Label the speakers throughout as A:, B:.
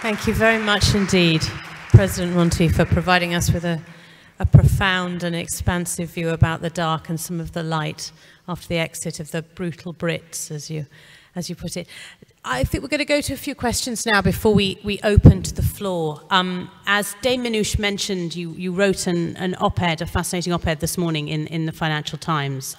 A: Thank you very much indeed, President Monti, for providing us with a profound and expansive view about the dark and some of the light after the exit of the brutal Brits, as you put it. I think we're going to go to a few questions now before we open to the floor. As Dame Minouche mentioned, you wrote an op-ed, a fascinating op-ed this morning in the Financial Times.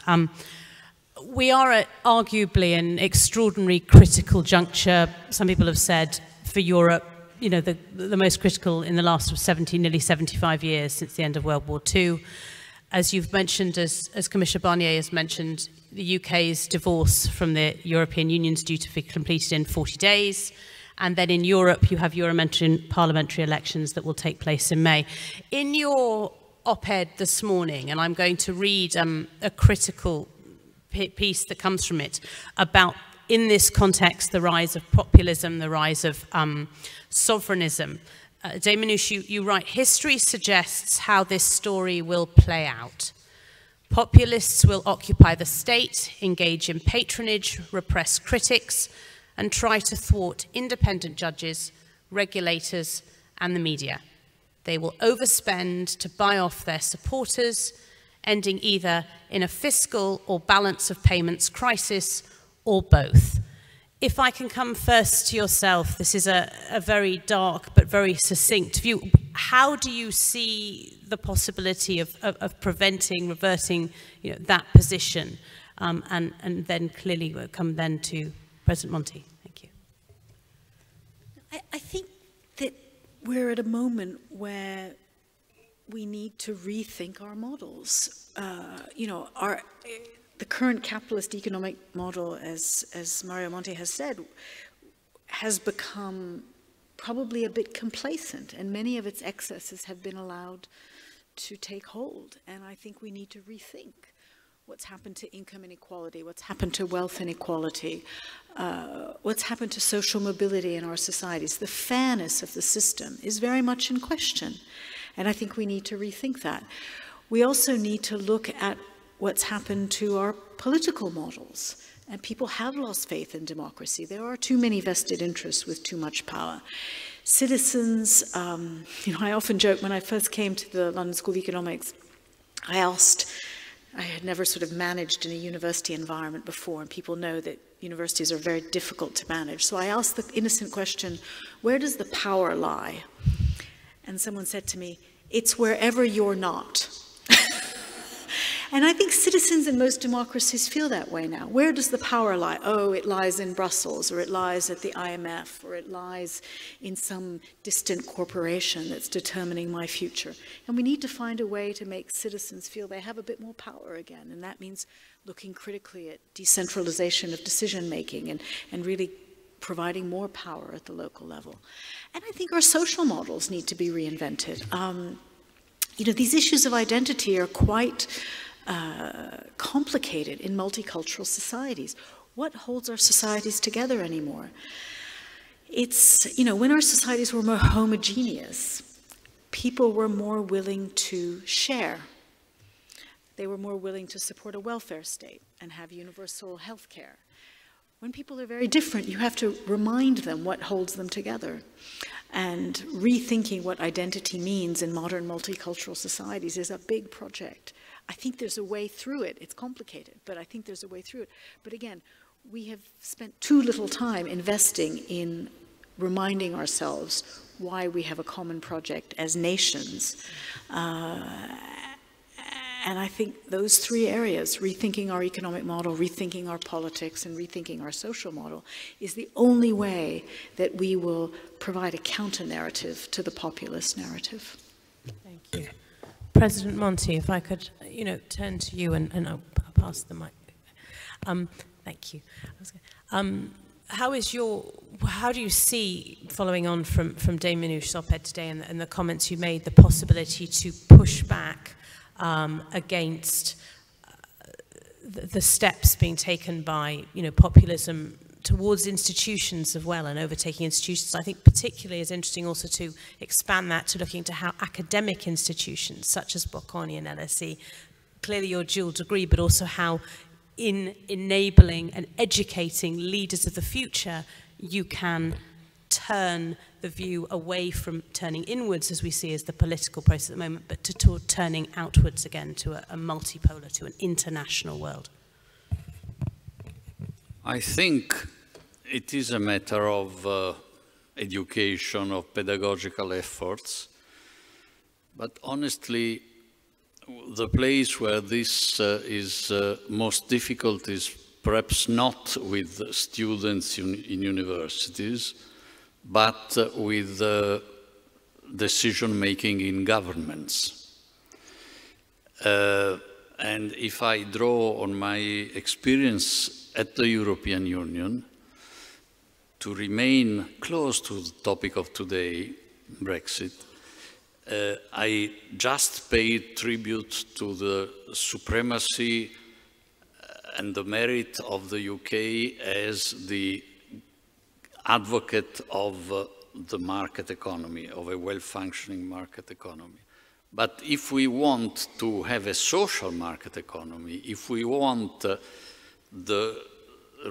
A: We are at arguably an extraordinary critical juncture, some people have said, for Europe, you know, the most critical in the last nearly 75 years since the end of World War II. As you've mentioned, as Commissioner Barnier has mentioned, the UK's divorce from the European Union is due to be completed in 40 days. And then in Europe, you have parliamentary elections that will take place in May. In your op-ed this morning, and I'm going to read a critical piece that comes from it about, in this context, the rise of populism, the rise of sovereignism. Dame Minouche, you write, history suggests how this story will play out. Populists will occupy the state, engage in patronage, repress critics, and try to thwart independent judges, regulators, and the media. They will overspend to buy off their supporters, ending either in a fiscal or balance of payments crisis, or both. If I can come first to yourself, this is a very dark but very succinct view. How do you see the possibility of preventing, reverting, you know, that position? And then clearly we'll come then to President Monti. Thank you.
B: I think that we're at a moment where we need to rethink our models. You know, the current capitalist economic model, as Mario Monti has said, has become probably a bit complacent, and many of its excesses have been allowed to take hold. And I think we need to rethink what's happened to income inequality, what's happened to wealth inequality, what's happened to social mobility in our societies. The fairness of the system is very much in question, and I think we need to rethink that. We also need to look at what's happened to our political models. And people have lost faith in democracy. There are too many vested interests with too much power. Citizens, you know, I often joke, when I first came to the London School of Economics, I had never sort of managed in a university environment before, and people know that universities are very difficult to manage. So I asked the innocent question, where does the power lie? And someone said to me, it's wherever you're not. And I think citizens in most democracies feel that way now. Where does the power lie? Oh, it lies in Brussels, or it lies at the IMF, or it lies in some distant corporation that's determining my future. And we need to find a way to make citizens feel they have a bit more power again. And that means looking critically at decentralization of decision-making and really providing more power at the local level. And I think our social models need to be reinvented. You know, these issues of identity are quite complicated in multicultural societies. What holds our societies together anymore? It's, you know, when our societies were more homogeneous, people were more willing to share. They were more willing to support a welfare state and have universal health care. When people are very different, you have to remind them what holds them together. And rethinking what identity means in modern multicultural societies is a big project. I think there's a way through it. It's complicated, but I think there's a way through it. But again, we have spent too little time investing in reminding ourselves why we have a common project as nations. And I think those three areas, rethinking our economic model, rethinking our politics, and rethinking our social model, is the only way that we will provide a counter-narrative to the populist narrative.
A: Thank you. President Monti, if I could, you know, turn to you and I'll pass the mic. Thank you. How do you see, following on from Dame Minouche's op-ed today and the comments you made, the possibility to push back against the steps being taken by, you know, populism towards institutions as well, and overtaking institutions? I think particularly is interesting also to expand that to looking to how academic institutions such as Bocconi and LSE, clearly your dual degree, but also how in enabling and educating leaders of the future, you can turn the view away from turning inwards, as we see as the political process at the moment, but to turning outwards again to a multipolar, to an international world?
C: I think it is a matter of education, of pedagogical efforts, but honestly, the place where this is most difficult is perhaps not with students in universities, but with decision-making in governments. And if I draw on my experience at the European Union, to remain close to the topic of today, Brexit, I just paid tribute to the supremacy and the merit of the UK as the advocate of the market economy, of a well-functioning market economy. But if we want to have a social market economy, if we want the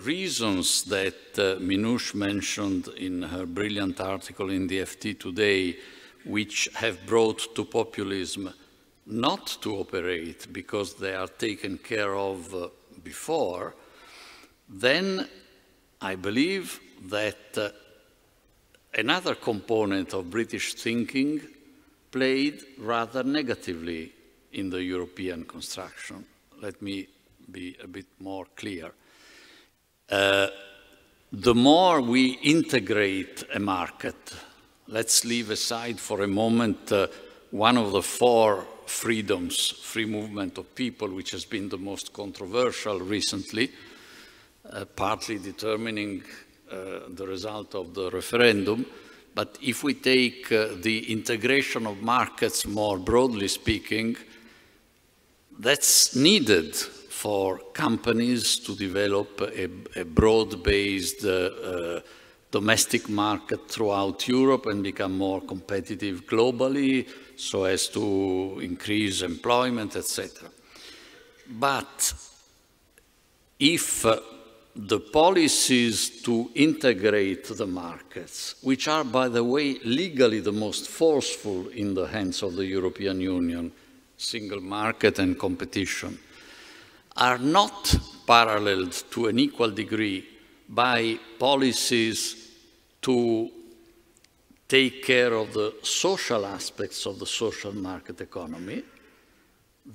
C: reasons that Minouche mentioned in her brilliant article in the FT today, which have brought to populism not to operate because they are taken care of before, then I believe that another component of British thinking played rather negatively in the European construction. Let me be a bit more clear. The more we integrate a market, let's leave aside for a moment one of the four freedoms, free movement of people, which has been the most controversial recently, partly determining the result of the referendum. But if we take the integration of markets more broadly speaking, that's needed for companies to develop a broad-based domestic market throughout Europe and become more competitive globally so as to increase employment, etc. But if the policies to integrate the markets, which are, by the way, legally the most forceful in the hands of the European Union, single market and competition, are not paralleled to an equal degree by policies to take care of the social aspects of the social market economy,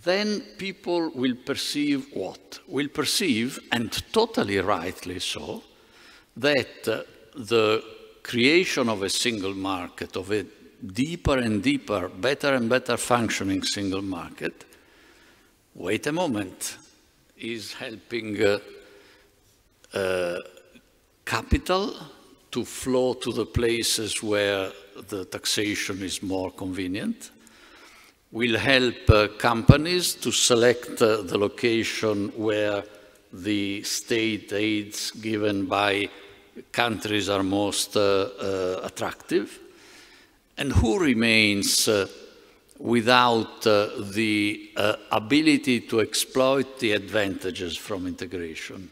C: then people will perceive what? Will perceive, and totally rightly so, that the creation of a single market, of a deeper and deeper, better and better functioning single market, wait a moment, is helping capital to flow to the places where the taxation is more convenient, will help companies to select the location where the state aids given by countries are most attractive, and who remains without the ability to exploit the advantages from integration?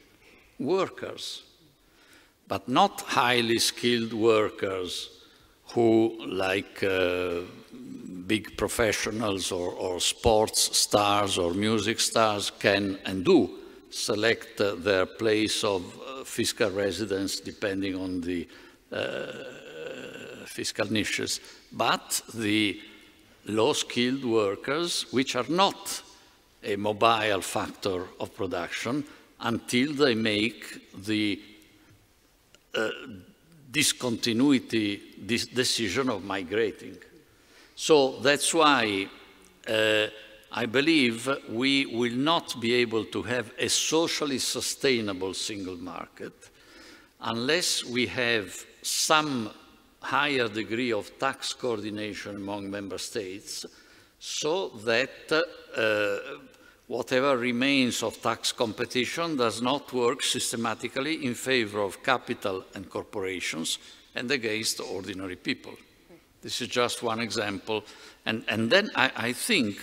C: Workers, but not highly skilled workers who, like big professionals or sports stars or music stars, can and do select their place of fiscal residence depending on the fiscal niches, but the low-skilled workers, which are not a mobile factor of production until they make the discontinuity decision of migrating. So that's why I believe we will not be able to have a socially sustainable single market unless we have some higher degree of tax coordination among member states, so that whatever remains of tax competition does not work systematically in favor of capital and corporations and against ordinary people. This is just one example. And then I think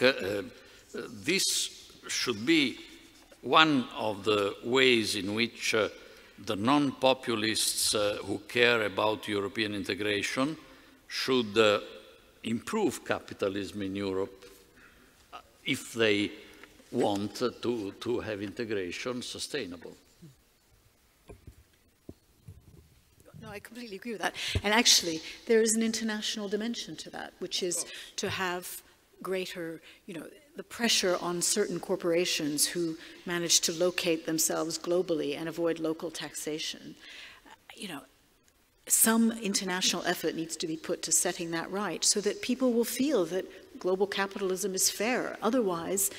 C: this should be one of the ways in which the non-populists who care about European integration should improve capitalism in Europe if they want to have integration sustainable.
B: No, I completely agree with that. And actually, there is an international dimension to that, which is to have greater, the pressure on certain corporations who manage to locate themselves globally and avoid local taxation. Some international effort needs to be put to setting that right so that people will feel that global capitalism is fair. Otherwise,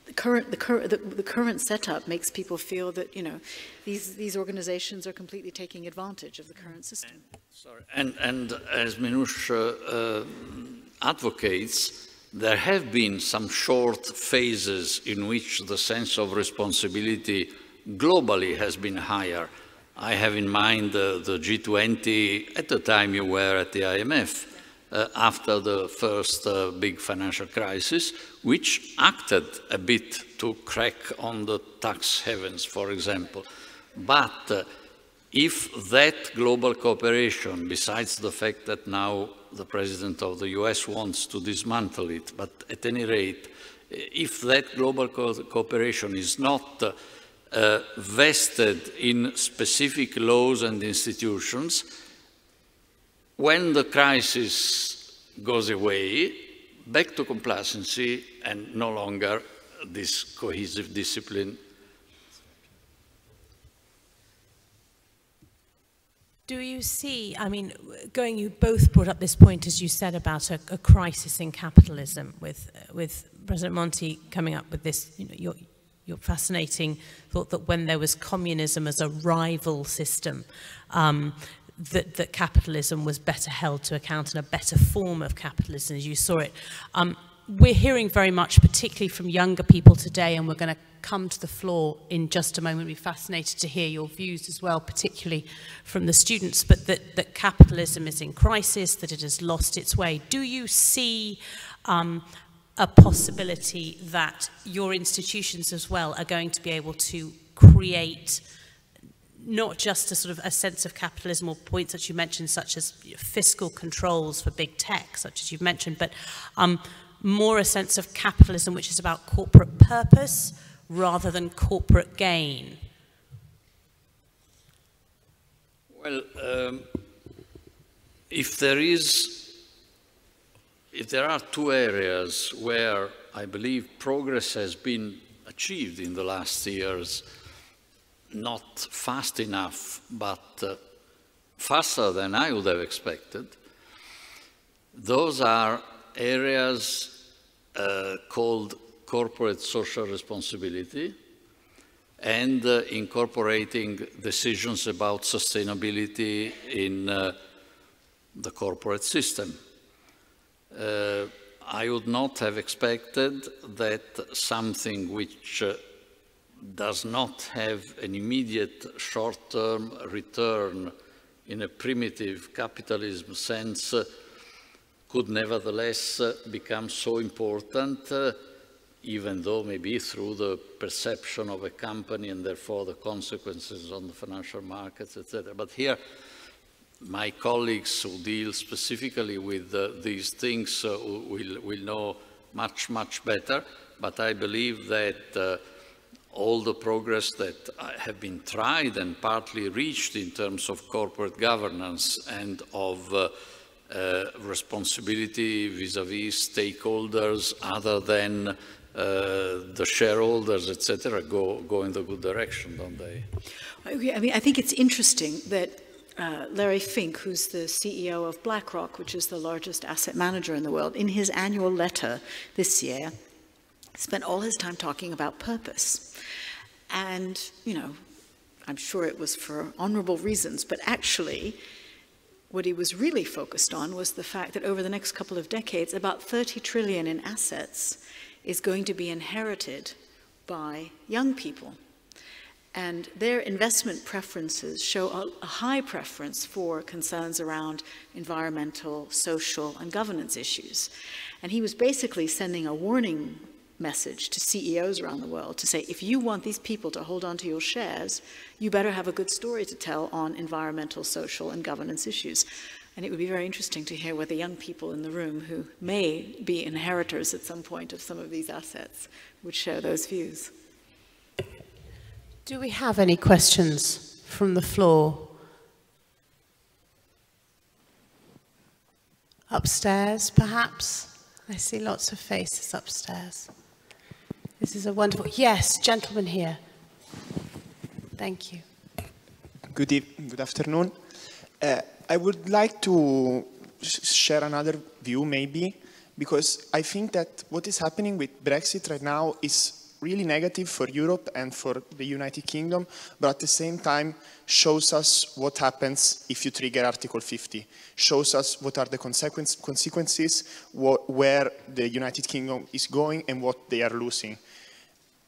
B: the current setup makes people feel that these organizations are completely taking advantage of the current system.
C: And as Minouche advocates, there have been some short phases in which the sense of responsibility globally has been higher. I have in mind the G20 at the time you were at the IMF. After the first big financial crisis, which acted a bit to crack on the tax havens, for example. But if that global cooperation, besides the fact that now the president of the US wants to dismantle it, but at any rate, if that global cooperation is not vested in specific laws and institutions, when the crisis goes away, back to complacency and no longer this cohesive discipline.
A: Do you see, you both brought up this point, as you said, about a crisis in capitalism with President Monti coming up with this, your fascinating thought that when there was communism as a rival system, that capitalism was better held to account and a better form of capitalism as you saw it. We're hearing very much, particularly from younger people today, and we're going to come to the floor in just a moment. We'd be fascinated to hear your views as well, particularly from the students, but that capitalism is in crisis, that it has lost its way. Do you see a possibility that your institutions as well are going to be able to create not just a sort of a sense of capitalism or points that you mentioned, such as fiscal controls for big tech, such as you've mentioned, but more a sense of capitalism which is about corporate purpose rather than corporate gain?
C: Well, if there are two areas where I believe progress has been achieved in the last years, not fast enough, but faster than I would have expected, those are areas called corporate social responsibility and incorporating decisions about sustainability in the corporate system. I would not have expected that something which does not have an immediate short-term return in a primitive capitalism sense could nevertheless become so important, even though maybe through the perception of a company and therefore the consequences on the financial markets, etc. But here, my colleagues who deal specifically with these things will know much, much better. But I believe that all the progress that have been tried and partly reached in terms of corporate governance and of responsibility vis-à-vis stakeholders other than the shareholders, etc., go in the good direction, don't they?
B: I think it's interesting that Larry Fink, who's the CEO of BlackRock, which is the largest asset manager in the world, in his annual letter this year, spent all his time talking about purpose. And, I'm sure it was for honorable reasons, but actually, what he was really focused on was the fact that over the next couple of decades, about 30 trillion in assets is going to be inherited by young people. And their investment preferences show a high preference for concerns around environmental, social, and governance issues. And he was basically sending a warning message to CEOs around the world to say, if you want these people to hold on to your shares, you better have a good story to tell on environmental, social, and governance issues. And it would be very interesting to hear whether young people in the room who may be inheritors at some point of some of these assets would share those views.
A: Do we have any questions from the floor? Upstairs, perhaps? I see lots of faces upstairs. This is a wonderful... Yes, gentleman here. Thank you.
D: Good afternoon. I would like to share another view, maybe, because I think that what is happening with Brexit right now is really negative for Europe and for the United Kingdom, but at the same time shows us what happens if you trigger Article 50, shows us what are the consequences, where the United Kingdom is going and what they are losing.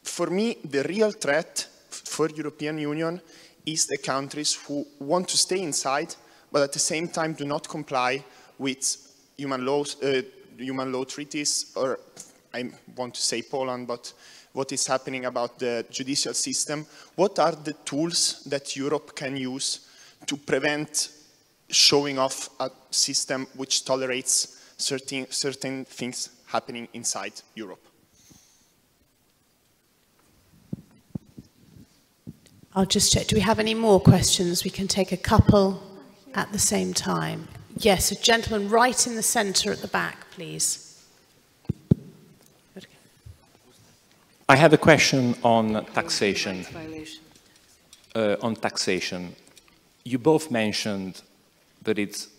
D: For me, the real threat for European Union is the countries who want to stay inside, but at the same time do not comply with human law treaties, or I want to say Poland, but what is happening about the judicial system. What are the tools that Europe can use to prevent showing off a system which tolerates certain things happening inside Europe?
A: I'll just check. Do we have any more questions? We can take a couple at the same time. Yes, a gentleman right in the centre at the back, please.
E: I have a question on taxation. On taxation. You both mentioned that it's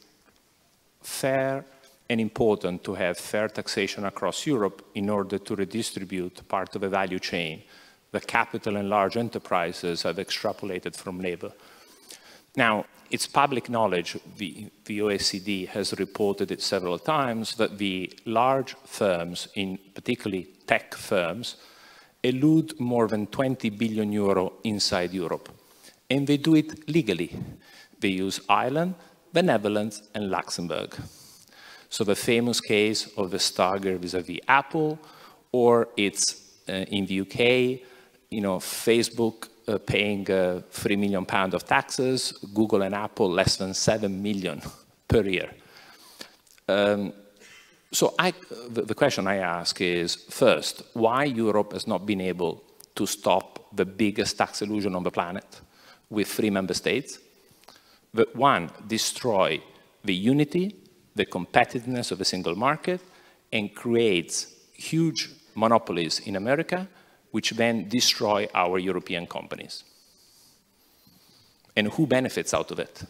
E: fair and important to have fair taxation across Europe in order to redistribute part of the value chain that capital and large enterprises have extrapolated from labor. Now, it's public knowledge, the OECD has reported it several times, that the large firms, in particularly tech firms, elude more than 20 billion euro inside Europe. And they do it legally. They use Ireland, the Netherlands, and Luxembourg. So the famous case of the Starger vis-à-vis Apple, or it's in the UK, you know, Facebook paying £3 million of taxes, Google and Apple less than 7 million per year. So the question I ask is, first, why Europe has not been able to stop the biggest tax illusion on the planet with 3 member states? That one, destroy the unity, the competitiveness of the single market, and creates huge monopolies in America, which then destroy our European companies. And who benefits out of it?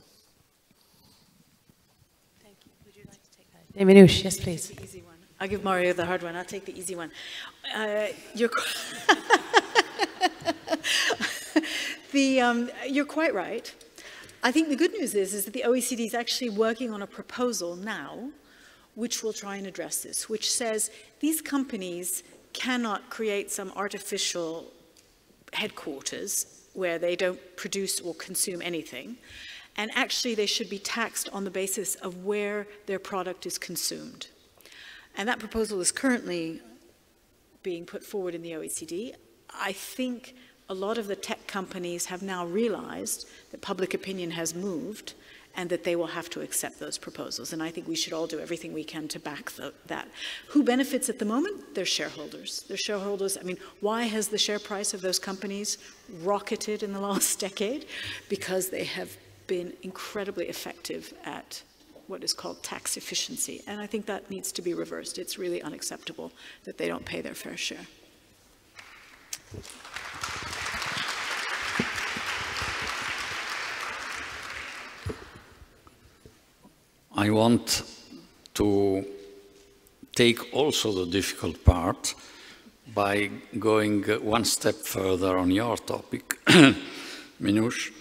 A: Minouche, yes, please.
B: The easy one. I'll give Mario the hard one. I'll take the easy one. You're quite right. I think the good news is that the OECD is actually working on a proposal now which will try and address this, which says these companies cannot create some artificial headquarters where they don't produce or consume anything. And actually, they should be taxed on the basis of where their product is consumed. And that proposal is currently being put forward in the OECD. I think a lot of the tech companies have now realized that public opinion has moved and that they will have to accept those proposals. And I think we should all do everything we can to back that. Who benefits at the moment? Their shareholders. Their shareholders, I mean, why has the share price of those companies rocketed in the last decade? Because they have been incredibly effective at what is called tax efficiency. And I think that needs to be reversed. It's really unacceptable that they don't pay their fair share.
C: I want to take also the difficult part by going one step further on your topic, Minouche.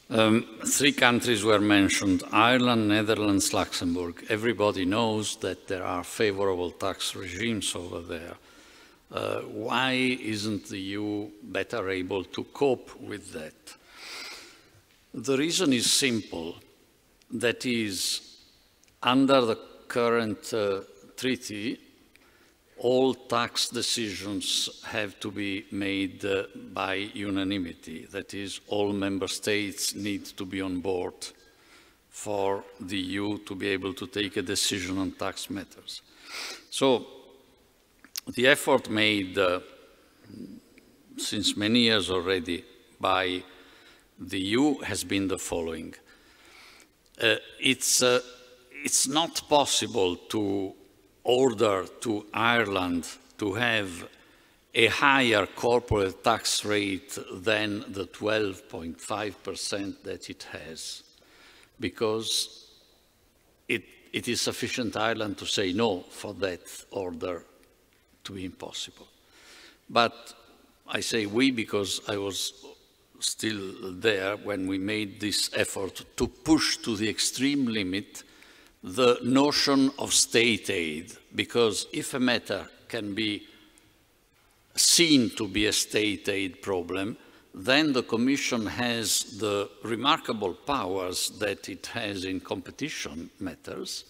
C: 3 countries were mentioned, Ireland, Netherlands, Luxembourg. Everybody knows that there are favorable tax regimes over there. Why isn't the EU better able to cope with that? The reason is simple. That is, under the current treaty, all tax decisions have to be made by unanimity. That is, all member states need to be on board for the EU to be able to take a decision on tax matters. So the effort made since many years already by the EU has been the following. It's not possible to order to Ireland to have a higher corporate tax rate than the 12.5% that it has, because it is sufficient Ireland to say no for that order to be impossible. But I say we because I was still there when we made this effort to push to the extreme limit the notion of state aid, because if a matter can be seen to be a state aid problem, then the Commission has the remarkable powers that it has in competition matters,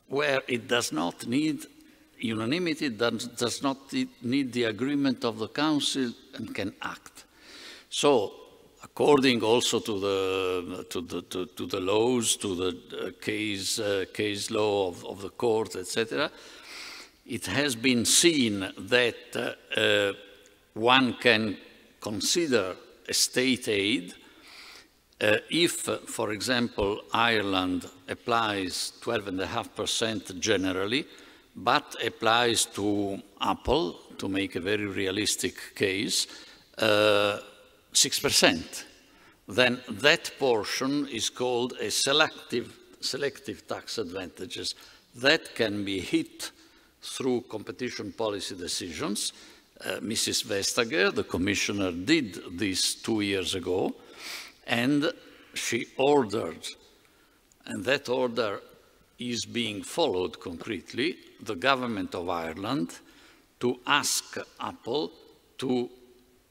C: where it does not need unanimity, does not need the agreement of the Council, and can act. So, according also to the laws, to the case law of the court, etc., it has been seen that one can consider a state aid if, for example, Ireland applies 12.5% generally, but applies to Apple, to make a very realistic case, 6%. Then that portion is called a selective tax advantages. That can be hit through competition policy decisions. Mrs. Vestager, the commissioner, did this 2 years ago, and she ordered, and that order is being followed concretely, the government of Ireland to ask Apple to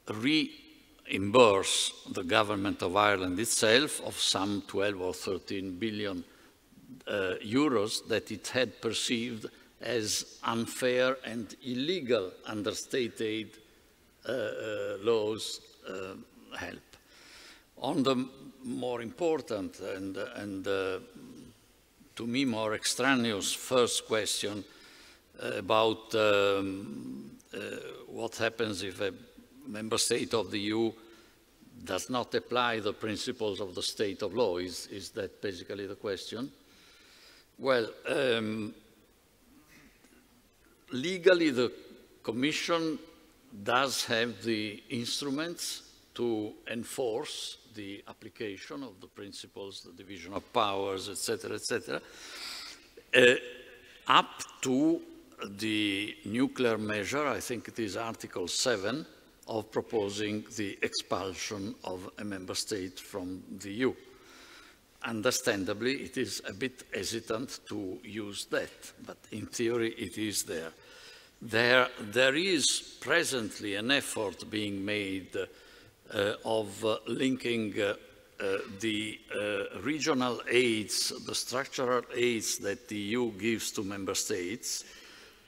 C: reimburse the government of Ireland itself of some 12 or 13 billion euros that it had perceived as unfair and illegal under state aid laws help. On the more important and to me more extraneous first question about what happens if a member state of the EU does not apply the principles of the state of law, is that basically the question? Well, legally, the Commission does have the instruments to enforce the application of the principles, the division of powers, etc., up to the nuclear measure, I think it is Article 7, of proposing the expulsion of a member state from the EU. Understandably, it is a bit hesitant to use that, but in theory it is there. There is presently an effort being made of linking the regional aids, the structural aids that the EU gives to member states,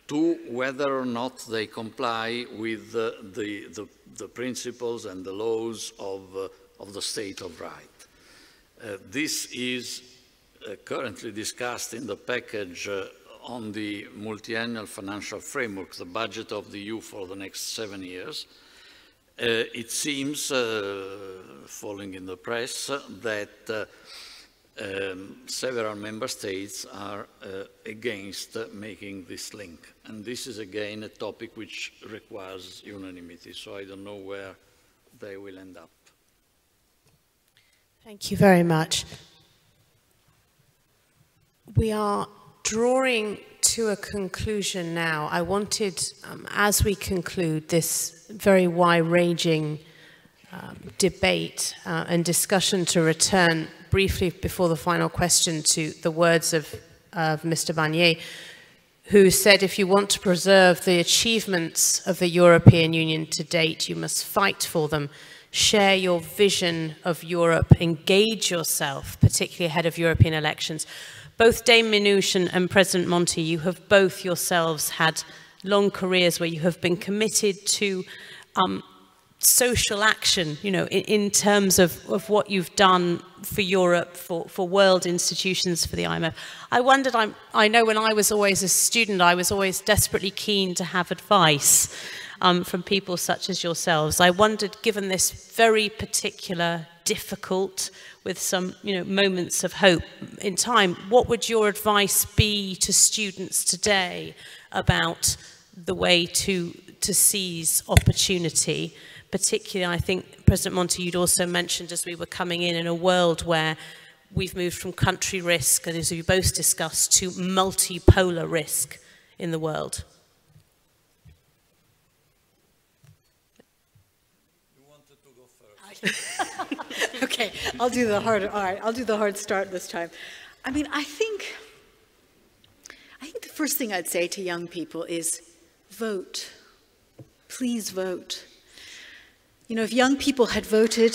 C: to whether or not they comply with the principles and the laws of the state of right. This is currently discussed in the package on the multi-annual financial framework, the budget of the EU for the next 7 years. It seems, falling in the press, that several member states are against making this link. And this is again a topic which requires unanimity, so I don't know where they will end up.
A: Thank you very much. We are drawing to a conclusion now. I wanted, as we conclude this very wide-ranging debate and discussion, to return briefly before the final question to the words of Mr. Barnier, who said, if you want to preserve the achievements of the European Union to date, you must fight for them. Share your vision of Europe, engage yourself, particularly ahead of European elections. Both Dame Minouche and President Monti, you have both yourselves had long careers where you have been committed to social action, you know, in terms of what you've done for Europe, for world institutions, for the IMF. I wondered, I know when I was always a student, I was always desperately keen to have advice from people such as yourselves. I wondered, given this very particular, difficult, with some, you know, moments of hope in time, what would your advice be to students today about the way to seize opportunity? Particularly, I think, President Monti, you'd also mentioned as we were coming in a world where we've moved from country risk, and as we both discussed, to multipolar risk in the world.
C: You wanted to go first.
B: Okay, I'll do the hard. All right, I'll do the hard start this time. I mean, I think the first thing I'd say to young people is vote. Please vote. You know, if young people had voted,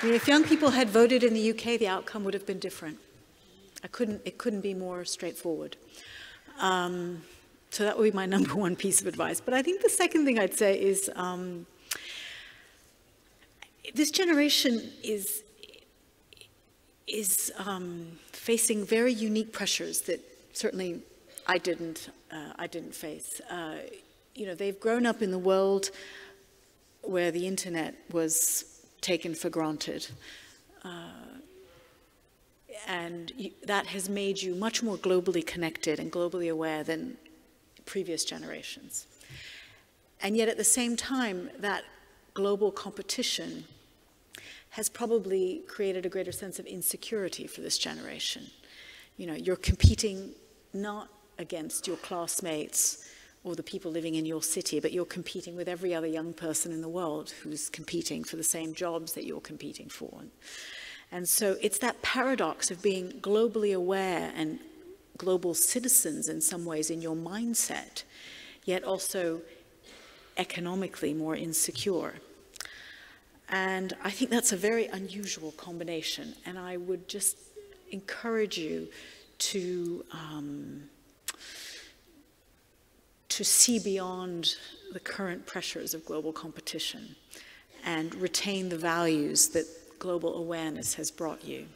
B: if young people had voted in the UK, the outcome would have been different. It couldn't be more straightforward. So that would be my number one piece of advice. But I think the second thing I'd say is this generation is facing very unique pressures that certainly I didn't face. You know, they've grown up in the world where the internet was taken for granted. And that has made you much more globally connected and globally aware than previous generations. And yet at the same time, that global competition has probably created a greater sense of insecurity for this generation. You know, you're competing not against your classmates or the people living in your city, but you're competing with every other young person in the world who's competing for the same jobs that you're competing for. And so it's that paradox of being globally aware and global citizens in some ways in your mindset, yet also economically more insecure. And I think that's a very unusual combination. And I would just encourage you to see beyond the current pressures of global competition and retain the values that global awareness has brought you.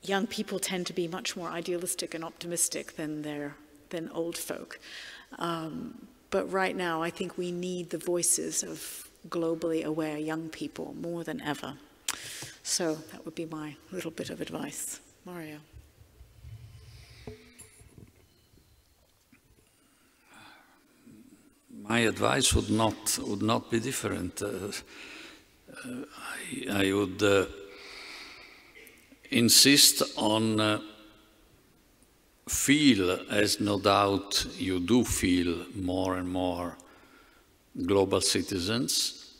B: Young people tend to be much more idealistic and optimistic than old folk. But right now, I think we need the voices of globally aware young people more than ever. So that would be my little bit of advice. Mario.
C: My advice would not be different. I would insist on feel, as no doubt you do feel, more and more global citizens,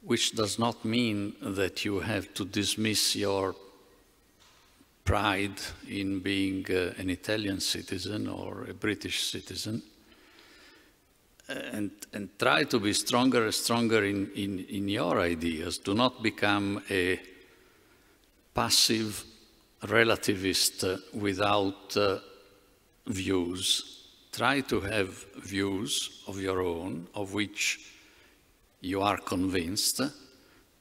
C: which does not mean that you have to dismiss your pride in being an Italian citizen or a British citizen, and try to be stronger and stronger in your ideas. Do not become a passive relativist without views. Try to have views of your own, of which you are convinced,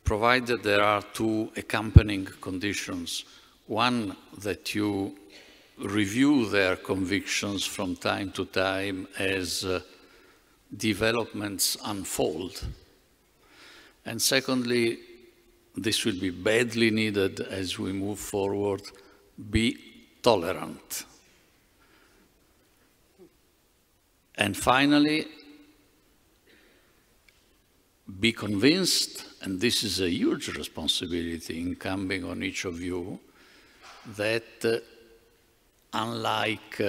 C: provided there are two accompanying conditions. One, that you review their convictions from time to time as developments unfold. And secondly, this will be badly needed as we move forward, be tolerant. And finally, be convinced, and this is a huge responsibility incumbent on each of you, that unlike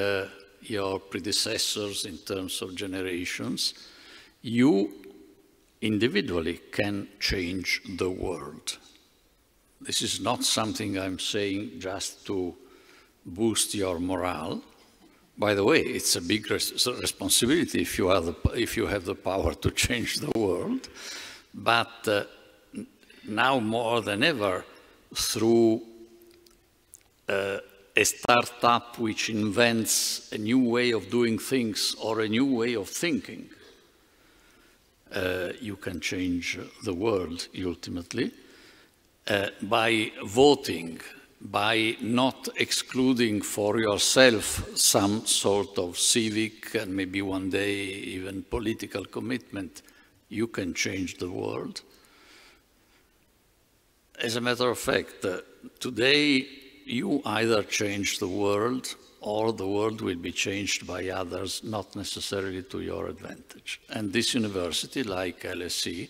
C: your predecessors in terms of generations, you individually can change the world. This is not something I'm saying just to boost your morale. By the way, it's a big responsibility if you have the power to change the world. But now more than ever through a startup which invents a new way of doing things or a new way of thinking, you can change the world ultimately by voting, by not excluding for yourself some sort of civic and maybe one day even political commitment. You can change the world. As a matter of fact, today you either change the world or the world will be changed by others, not necessarily to your advantage. And this university, like LSE,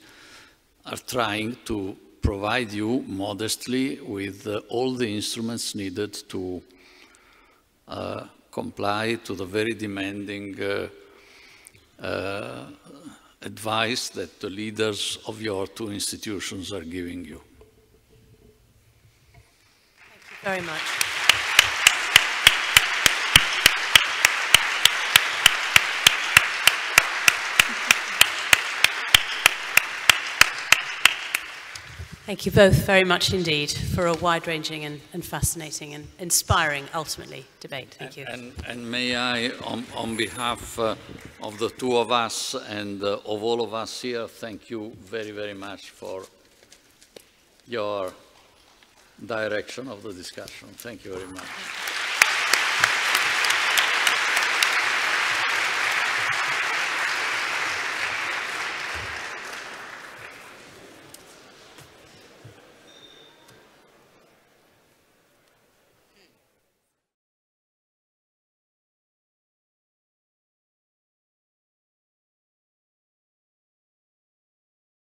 C: are trying to provide you modestly with all the instruments needed to comply to the very demanding advice that the leaders of your two institutions are giving you.
A: Thank you very much. Thank you both very much indeed for a wide-ranging and fascinating and inspiring, ultimately, debate. Thank you.
C: And may I, on behalf of the two of us and of all of us here, thank you very, very much for your direction of the discussion. Thank you very much.